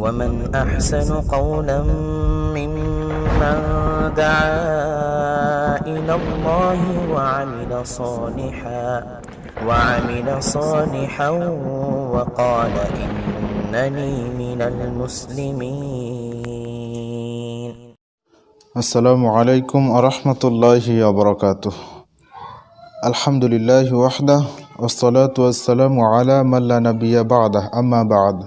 ومن أحسن قولا ممن دعا إلى الله وعمل صالحا وقال إنني من المسلمين. আসসালামু আলাইকুম আরহামতুল্লাহি আবরাকাতুহ। আলহামদুলিল্লাহি ওয়াহদাহ ওয়াসসালাতু ওয়াসসালামু আলা মান লা নাবিয়্যা বা'দাহ, আম্মা বা'দ।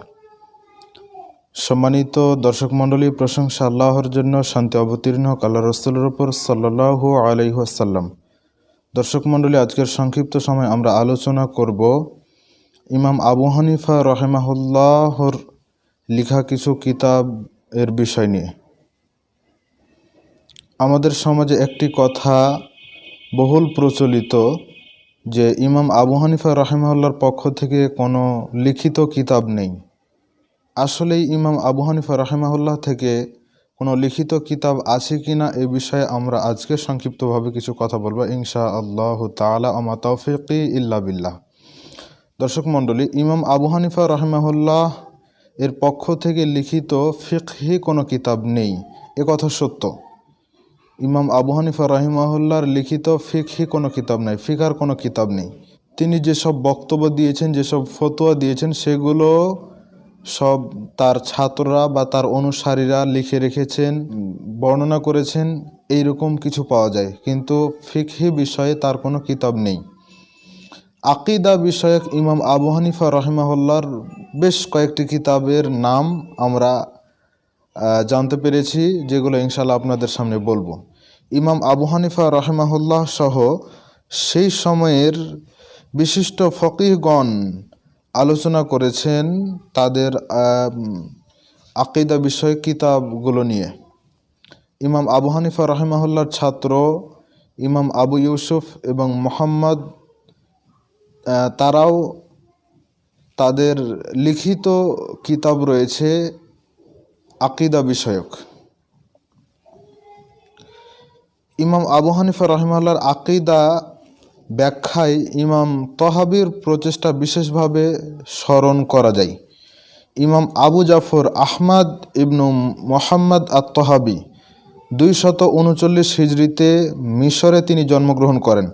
সম্মানিত দর্শক মণ্ডলী, প্রশংসা আল্লাহর জন্য, শান্তি অবতীর্ণ হোক আল্লাহ রাসূলের উপর সাল্লাল্লাহু আলাইহি ওয়াসাল্লাম। দর্শক মণ্ডলী, আজকের সংক্ষিপ্ত সময় আমরা আলোচনা করব ইমাম আবু হানিফা রাহিমাহুল্লাহর লেখা কিছু কিতাব এর বিষয় নিয়ে। আমাদের সমাজে একটি কথা বহুল প্রচলিত যে ইমাম আবু হানিফা রাহিমাহুল্লাহর পক্ষ থেকে কোনো লিখিত কিতাব নেই। আসলেই ইমাম আবু হানিফা রাহিমাহুল্লাহ থেকে কোনো লিখিত কিতাব আছে কি না এ বিষয়ে আমরা আজকে সংক্ষিপ্তভাবে কিছু কথা বলবো ইনশাআল্লাহু তাআলা। আমা তাওফীকি ইল্লা বিল্লাহ। দর্শক মণ্ডলী, ইমাম আবু হানিফা রাহিমাহুল্লাহ এর পক্ষ থেকে লিখিত ফিকহি কোনো কিতাব নেই, এ কথা সত্য। ইমাম আবু হানিফা রাহিমাহুল্লাহর লিখিত ফিকহি কোনো কিতাব নাই, ফিকার কোনো কিতাব নেই। তিনি যেসব বক্তব্য দিয়েছেন, যেসব ফতোয়া দিয়েছেন, সেগুলো সব তার ছাত্ররা বা তার অনুসারীরা লিখে রেখেছেন, বর্ণনা করেছেন, এইরকম কিছু পাওয়া যায়। কিন্তু ফিকহি বিষয়ে তার কোনো কিতাব নেই। আকিদা বিষয়ক ইমাম আবু হানিফা রাহিমাহুল্লাহর বেশ কয়েকটি কিতাবের নাম আমরা জানতে পেরেছি, যেগুলো ইনশাআল্লাহ আপনাদের সামনে বলবো। ইমাম আবু হানিফা রাহিমাহুল্লাহ সহ সেই সময়ের বিশিষ্ট ফকিহগণ আলোচনা করেছেন তাদের আকিদা বিষয়ক কিতাবগুলো নিয়ে। ইমাম আবু হানিফা রাহিমাহুল্লাহর ছাত্র ইমাম আবু ইউসুফ এবং মুহাম্মদ, তারাও তাদের লিখিত কিতাব রয়েছে আকিদা বিষয়ক। ইমাম আবু হানিফা রাহিমাহুল্লাহর আকিদা ব্যাখ্যায় ইমাম তহাবির প্রচেষ্টা বিশেষভাবে স্মরণ করা যায়। ইমাম আবু জাফর আহমদ ইবনু মোহাম্মদ আত-তহাবি 239 হিজরিতে মিশরে তিনি জন্মগ্রহণ করেন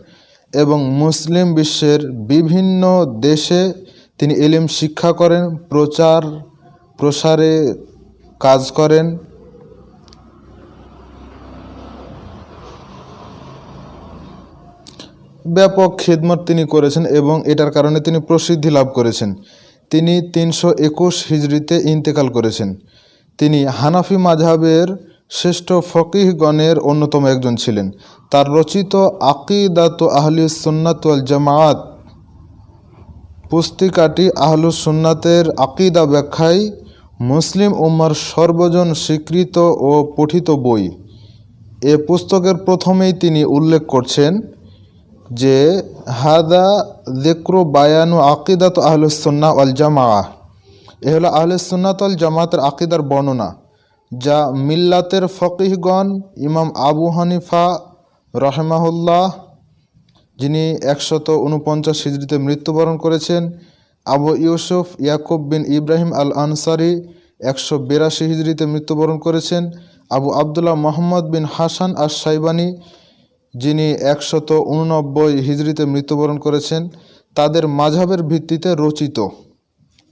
এবং মুসলিম বিশ্বের বিভিন্ন দেশে তিনি ইলম শিক্ষা করেন, প্রচার প্রসারে কাজ করেন। ব্যাপক খিদমত তিনি করেছেন এবং এটার কারণে তিনি প্রসিদ্ধি লাভ করেছেন। তিনি 321 হিজরিতে ইন্তেকাল করেছেন। তিনি হানাফি মাযহাবের শ্রেষ্ঠ ফকিহগণের অন্যতম একজন ছিলেন। তার রচিত আকিদাতু আহলিস সুন্নাত ওয়াল জামাআত পুস্তিকাটি আহলুস সুন্নাতের আকিদা ব্যাখ্যায় মুসলিম উম্মার সর্বজন স্বীকৃত ও পঠিত বই। এ পুস্তকের প্রথমেই তিনি উল্লেখ করছেন যে হাদা যিকরু বায়ানু আকিদাতু আহলুস সুন্নাহ ওয়াল জামাআহ, এ হলো আহলুস সুন্নাত ওয়াল জামাতের আকিদার বর্ণনা, যা মিল্লাতের ফকিহগণ ইমাম আবু হানিফা রাহিমাহুল্লাহ, যিনি 149 হিজরিতে মৃত্যুবরণ করেছেন, আবু ইউসুফ ইয়াকুব বিন ইব্রাহিম আল আনসারি 182 হিজরিতে মৃত্যুবরণ করেছেন, আবু আবদুল্লাহ মোহাম্মদ বিন হাসান আশ-শাইবানি, যিনি 189 হিজরিতে মৃত্যুবরণ করেছেন, তাদের মাযহাবের ভিত্তিতে রচিত।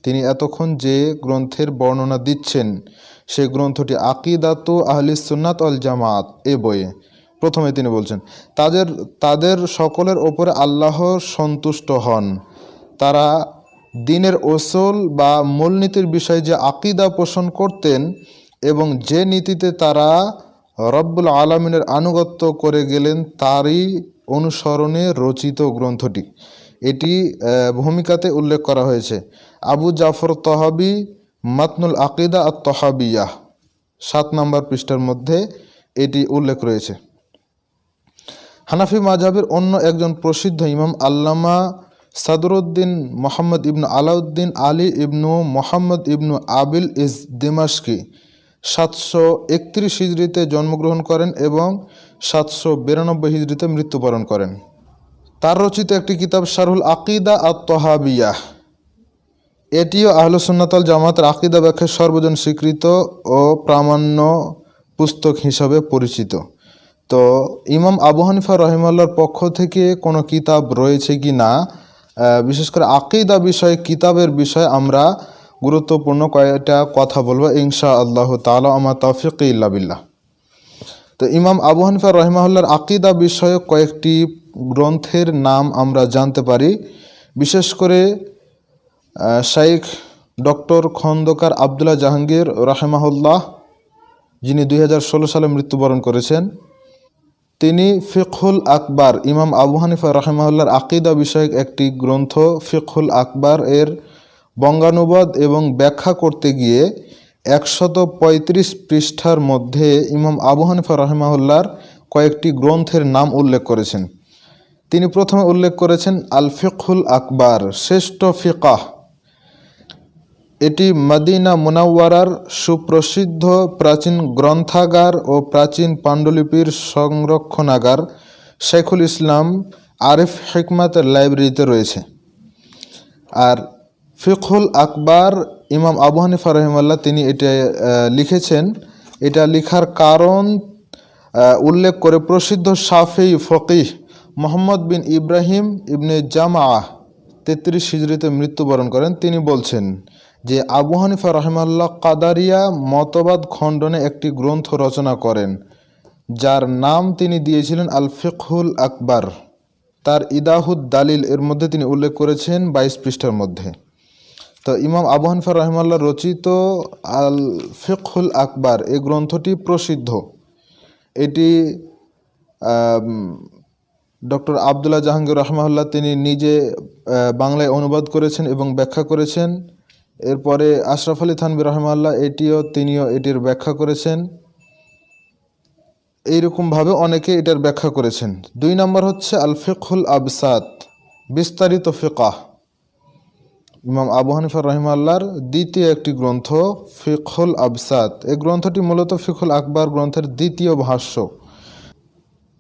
তিনি এতক্ষণ যে গ্রন্থের বর্ণনা দিচ্ছেন সেই গ্রন্থটি আকিদাতু আহলিস সুন্নাত ওয়াল জামাআত। এ বইয়ে প্রথমে তিনি বলছেন তাদের সকলের ওপরে আল্লাহ সন্তুষ্ট হন। তারা দ্বীনের উসুল বা মূলনীতির বিষয়ে যে আকিদা পোষণ করতেন এবং যে নীতিতে তারা রব্বুল আলামিনের আনুগত্য করে গেলেন, তারই অনুসরণে রচিত গ্রন্থটি। এটি ভূমিকাতে উল্লেখ করা হয়েছে। আবু জাফর তহাবি মাতনুল আকিদা আত-তহাবিয়াহ 7 নম্বর পৃষ্ঠার মধ্যে এটি উল্লেখ রয়েছে। হানাফি মাযহাবের অন্য একজন প্রসিদ্ধ ইমাম আল্লামা সাদরুদ্দিন মোহাম্মদ ইবনু আলাউদ্দিন আলী ইবনু মোহাম্মদ ইবনু আবিল ইস দিমাশকি 731 হিজরিতে জন্মগ্রহণ করেন এবং 792 হিজরিতে মৃত্যুবরণ করেন। তার রচিত একটি কিতাব শারহুল আকিদা আত-তহাবিয়াহ, এটিও আহলুস সুন্নাত ওয়াল জামাতের আকীদা ব্যাখ্যার সর্বজন স্বীকৃত ও প্রামাণ্য পুস্তক হিসাবে পরিচিত। তো ইমাম আবু হানিফা রহিমাহুল্লাহর পক্ষ থেকে কোনো কিতাব রয়েছে কি না, বিশেষ করে আকীদা বিষয়ে কিতাবের বিষয়ে আমরা গুরুত্বপূর্ণ কয়েকটা কথা বলবো ইনশাআল্লাহ তাআলা, আমা তাওফীক ইল্লা বিল্লাহ। তো ইমাম আবু হানিফা রহিমাহুল্লাহর আকীদা বিষয়ে কয়েকটি গ্রন্থের নাম আমরা জানতে পারি। বিশেষ করে শাইখ ডক্টর খন্দকার আবদুল্লাহ জাহাঙ্গীর রাহিমাহুল্লাহ, যিনি 2016 সালে মৃত্যুবরণ করেছেন, তিনি ফিকহুল আকবার, ইমাম আবু হানিফা রাহিমাহুল্লাহর আকীদা বিষয়ক একটি গ্রন্থ ফিকহুল আকবার এর বঙ্গানুবাদ এবং ব্যাখ্যা করতে গিয়ে 135 পৃষ্ঠার মধ্যে ইমাম আবু হানিফা রাহিমাহুল্লাহর কয়েকটি গ্রন্থের নাম উল্লেখ করেছেন। তিনি প্রথমে উল্লেখ করেছেন আল ফিকহুল আকবার, শ্রেষ্ঠ ফিকাহ। এটি মদিনা মুনাওয়ারার সুপ্রসিদ্ধ প্রাচীন গ্রন্থাগার ও প্রাচীন পাণ্ডুলিপির সংরক্ষণাগার শেখুল ইসলাম আরিফ হিকমাতের লাইব্রেরিতে রয়েছে। আর ফিকহুল আকবার ইমাম আবু হানিফা রহিমাহুল্লাহ তিনি এটা লিখেছেন। এটা লেখার কারণ উল্লেখ করে প্রসিদ্ধ শাফি ফকিহ মোহাম্মদ বিন ইব্রাহিম ইবনে জামাআহ 33 হিজরিতে মৃত্যুবরণ করেন। তিনি বলছেন যে আবু হানিফা রহিমাহুল্লাহ কাদারিয়া মতবাদ খণ্ডনে একটি গ্রন্থ রচনা করেন, যার নাম তিনি দিয়েছিলেন আল ফিকহুল আকবার। তার ইদাহুদ দালিল এর মধ্যে তিনি উল্লেখ করেছেন 22 পৃষ্ঠার মধ্যে। তো ইমাম আবু হানিফা রহিমাহুল্লাহ রচিত আল ফিকহুল আকবার এই গ্রন্থটি প্রসিদ্ধ। এটি ডক্টর আবদুল্লাহ জাহাঙ্গীর রহমাহুল্লাহ তিনি নিজে বাংলায় অনুবাদ করেছেন এবং ব্যাখ্যা করেছেন। এরপরে আশরাফ আলী থানভী রহমাহুল্লাহ তিনিও এটির ব্যাখ্যা করেছেন। এইরকমভাবে অনেকে এটার ব্যাখ্যা করেছেন। 2 নম্বর হচ্ছে আল ফিকহুল আবসাত, বিস্তারিত ফিকাহ। ইমাম আবু হানিফা রহিমাহুল্লাহর দ্বিতীয় একটি গ্রন্থ ফিকহুল আবসাত। এই গ্রন্থটি মূলত ফিকহুল আকবার গ্রন্থের দ্বিতীয় ভাষ্য।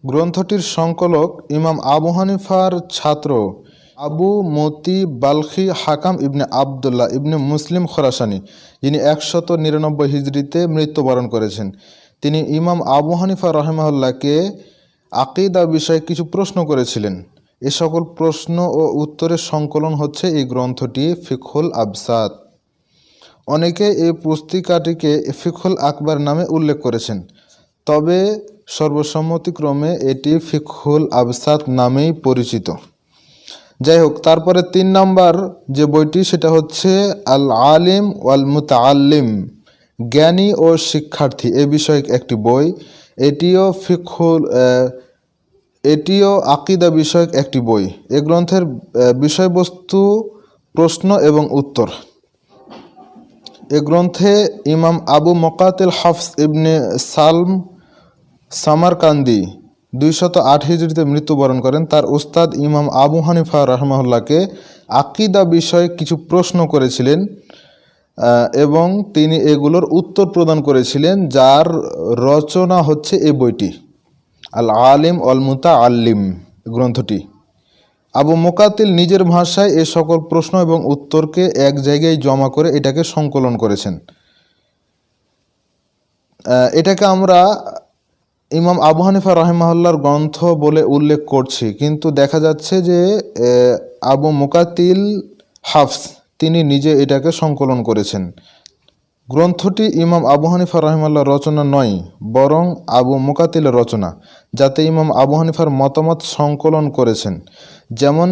গ্রন্থটির সংকলক ইমাম আবু হানিফার ছাত্র আবু মতি বালখি হাকাম ইবনে আবদুল্লাহ ইবনে মুসলিম খোরাসানি, যিনি 199 হিজরিতে মৃত্যুবরণ করেছেন। তিনি ইমাম আবু হানিফা রহিমাহুল্লাহকে আকীদা বিষয়ে কিছু প্রশ্ন করেছিলেন। এ সকল প্রশ্ন ও উত্তরের সংকলন হচ্ছে এই গ্রন্থটি ফিকহুল আবসাত। অনেকে এই পুস্তিকাটিকে ফিকহুল আকবার নামে উল্লেখ করেছেন, তবে সর্বসম্মতিক্রমে এটি ফিকহুল আবসাত নামেই পরিচিত। যাই হোক, তারপরে 3 নম্বর যে বইটি সেটা হচ্ছে আল আলিম ওয়াল মুতাআল্লিম, জ্ঞানী ও শিক্ষার্থী এ বিষয়ক একটি বই। এটিও আকীদা বিষয়ক একটি বই। এ গ্রন্থের বিষয়বস্তু প্রশ্ন এবং উত্তর। এ গ্রন্থে ইমাম আবু মুকাতিল হাফস ইবনে সালম সামারকান্দি 208 হিজরিতে মৃত্যুবরণ করেন। তার উস্তাদ ইমাম আবু হানিফা রাহিমাহুল্লাহকে আকীদা বিষয়ে কিছু প্রশ্ন করেছিলেন এবং তিনি এগুলোর উত্তর প্রদান করেছিলেন, যার রচনা হচ্ছে এই বইটি আল আলিম ওয়াল মুতাআল্লিম গ্রন্থটি। আবু মুকাতিল নিজের ভাষায় এ সকল প্রশ্ন এবং উত্তরকে এক জায়গায় জমা করে এটাকে সংকলন করেছেন। এটাকে আমরা ইমাম আবু হানিফা রাহিমাহুল্লাহর গ্রন্থ বলে উল্লেখ করছি, কিন্তু দেখা যাচ্ছে যে আবু মুকাতিল হাফস তিনি নিজে এটাকে সংকলন করেছেন। গ্রন্থটি ইমাম আবু হানিফা রাহিমাহুল্লাহর রচনা নয়, বরং আবু মুকাতিলের রচনা, যাতে ইমাম আবু হানিফার মতামত সংকলন করেছেন। যেমন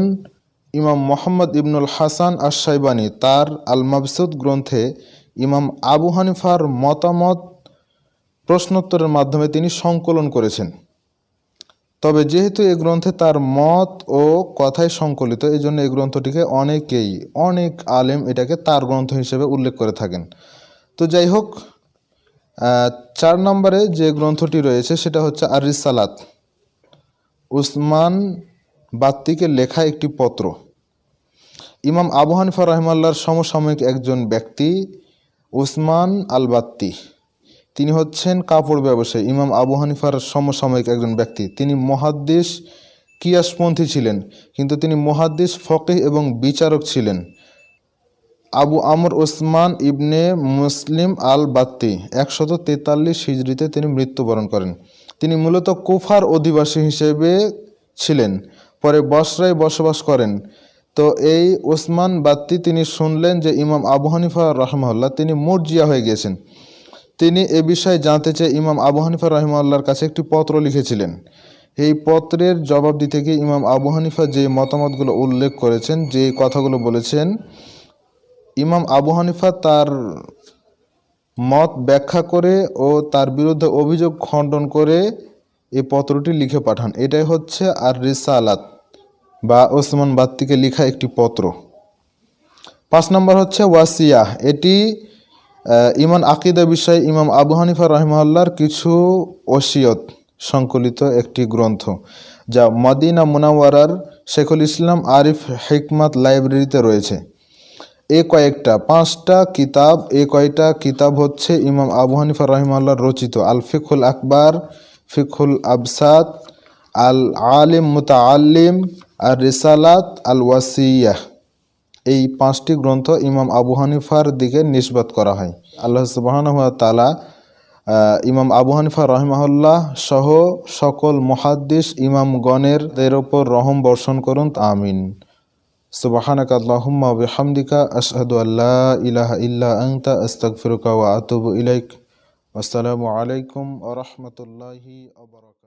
ইমাম মোহাম্মদ ইবনুল হাসান আশ-শাইবানি তার আল মাবসুত গ্রন্থে ইমাম আবু হানিফার মতামত প্রশ্নোত্তরের মাধ্যমে তিনি সংকলন করেছেন। তবে যেহেতু এই গ্রন্থে তার মত ও কথাই সংকলিত, এই জন্য এই গ্রন্থটিকে অনেক আলেম এটাকে তার গ্রন্থ হিসেবে উল্লেখ করে থাকেন। তো যাই হোক, 4 নম্বরে যে গ্রন্থটি রয়েছে সেটা হচ্ছে আর রিসালাত, উসমান বাত্তিকের লেখা একটি পত্র। ইমাম আবু হানিফা রাহিমাহুল্লাহর সমসাময়িক একজন ব্যক্তি উসমান আল বাত্তি, তিনি হচ্ছেন কাপড় ব্যবসায়ী। ইমাম আবু হানিফার সমসাময়িক একজন ব্যক্তি। তিনি মুহাদ্দিস কিয়াসপন্থী ছিলেন, কিন্তু তিনি মুহাদ্দিস ফকিহ এবং বিচারক ছিলেন। আবু আমর ওসমান ইবনে মুসলিম আল বাত্তি 143 হিজরিতে তিনি মৃত্যুবরণ করেন। তিনি মূলত কুফার অধিবাসী হিসেবে ছিলেন, পরে বসরায় বসবাস করেন। তো এই ওসমান বাত্তি তিনি শুনলেন যে ইমাম আবু হানিফা রাহিমাহুল্লাহ তিনি মুরজিয়া হয়ে গেছেন। তিনি এ বিষয়ে জানতে চেয়ে ইমাম আবু হানিফা রাহিমাহুল্লাহর কাছে একটি পত্র লিখেছিলেন। এই পত্রের জবাব দিতে গিয়ে ইমাম আবু হানিফা যে মতামতগুলো উল্লেখ করেছেন, যে কথাগুলো বলেছেন, ইমাম আবু হানিফা তার মত ব্যাখ্যা করে ও তার বিরুদ্ধে অভিযোগ খণ্ডন করে এই পত্রটি লিখে পাঠান। এটাই হচ্ছে আর রিসালাত বা ওসমান বাত্তিকে লেখা একটি পত্র। 5 নম্বর হচ্ছে ওয়াসিয়া। এটি ইমান আকিদা বিষয়ে ইমাম আবু হানিফা রাহিমাহুল্লাহর কিছু ওসিয়ত সংকলিত একটি গ্রন্থ, যা মদিনা মুনাওয়ারার শেখুল ইসলাম আরিফ হিকমাত লাইব্রেরিতে রয়েছে। এই কয়েকটা 5টা কিতাব, এই কয়টা কিতাব হচ্ছে ইমাম আবু হানিফা রাহিমাহুল্লাহর রচিত আল ফিকহুল আকবার, ফিকহুল আবসাত, আল আলিম মুতাআল্লিম, আর রিসালাত, আল ওয়াসিয়াহ। এই 5টি গ্রন্থ ইমাম আবু হানিফার দিকে নিসবত করা হয়। আল্লাহ সুবহানাহু ওয়া তাআলা ইমাম আবু হানিফা রাহিমাহুল্লাহ সহ সকল মুহাদ্দিস ইমামগণের ওপর রহম বর্ষণ করুন, আমিন। সুবহানাকা আল্লাহুম্মা ওয়া বিহামদিকা আশহাদু আল্লা ইলাহা ইল্লা আনতা আস্তাগফিরুকা ওয়া আতুবু ইলাইক। আসসালামু আলাইকুম ওয়া রাহমাতুল্লাহি ওয়া বারাকাতুহু।